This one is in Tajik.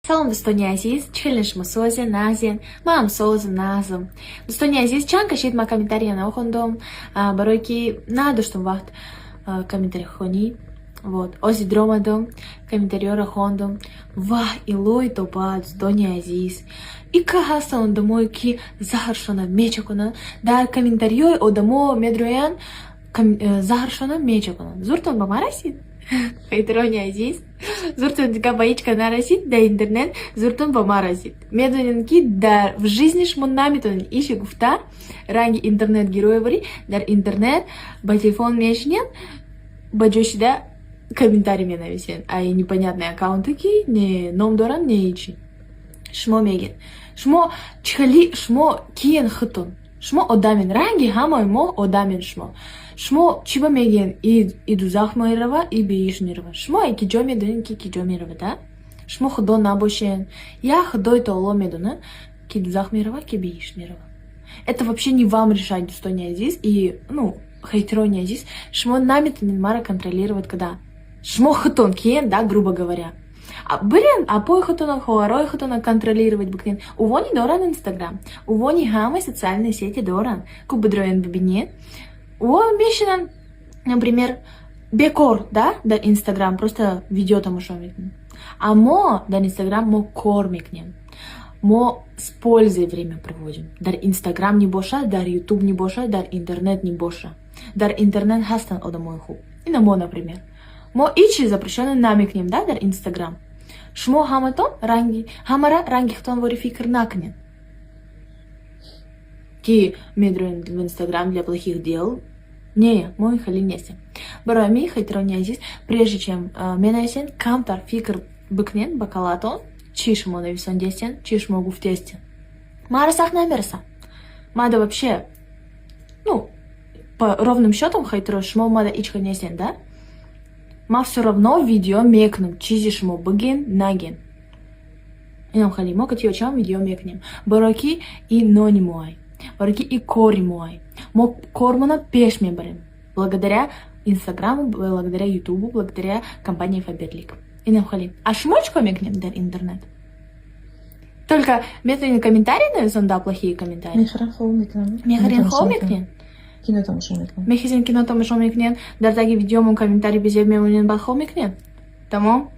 Салом Достойный Азиз, чхелнешма созе, назен, мам созым, назым. Достойный Азиз, чан кашит ма комментария на охондом, баройки на душтом вахт комментарий хони. Вот, ози дромадом, комментариора хондом, вах илой топа Достойный Азиз. И кахасан домой ки захаршона мечакона, да комментариой одамо медруян захаршона мечакона. Зуртон бамарасит? Хайтрони Азиз. Зуртун дика баичка нарасит, да интернет, зуртун бамарасит. Медунинки да в жизни шмуннамитун ищи гуфта, ранги интернет героевари, дар интернет, ба телефон мешнен, баджошида комментарий мне нависен, а и непонятные аккаунты ки, не номдоран, не ичи. Шмо меген. Шмо чхали, шмо киен хытун. Шмо одамин ранги, хамой мо одамин шмо. Шмо чиба меген и дузах майрава, и биишнирова. Шмо и киджо медунин ки киджо мирова, да? Шмо худо набошен. Я худой то ло медуна, ки дузах мирова, ки биишнирова. Это вообще не вам решать, Достойный Азиз, и, хайтрони Азиз. Шмо нами-то не мара контролировать, когда. Шмо хытон киен, да, грубо говоря. А по хатона, хуарой хатона контролировать букнен. Увони доран Инстаграм. Увони хамы социальные сети доран. Кубадроен бабине. О, мещинан, например, бекор, да Инстаграм, просто видео там ушомикнен. А мо, да Инстаграм, мо кормикнен. Мо с пользой время проводим. Дар Инстаграм не боша, дар Ютуб не боша, дар интернет не боша. Дар интернет хастан ода мой хуб. И на мо, например. Мо ичи запрещенный намикнем, да, дар Инстаграм. Шмо хаматон ранги, хамара ранги хтон вори фикр накнен. Ки медруен в Инстаграм для плохих дел. Не, мой хали несе. Барой ми хайтрони Азиз, прежде чем менесен, камтар фикр быкнен, бакалатон, чиш мо нависон десен, чиш могу в тесте. Марасах намерса. Мада вообще, по ровным счетам хайтро шмо мада ичха несен, да? Ма все равно видео мекнем, чизиш мо быген наген. И нам хали могат йочам видео мекнем. Бароки и нони мой. Бароки и кори мой. Мо кормана пеш ме барем. Благодаря Инстаграму, благодаря Ютубу, благодаря компании Фаберлик. И нам хали. А шмочко мекнем дар интернет. Только метрин комментарии на зонда плохие комментарии. Мехарен хол мекнем. Мехарен хол мекнем. Кино там шо мекнем. Мехизен кино там шо мекнем. Дар таги видео мон комментарий безе мемонен бал хол мекнем. Тамо?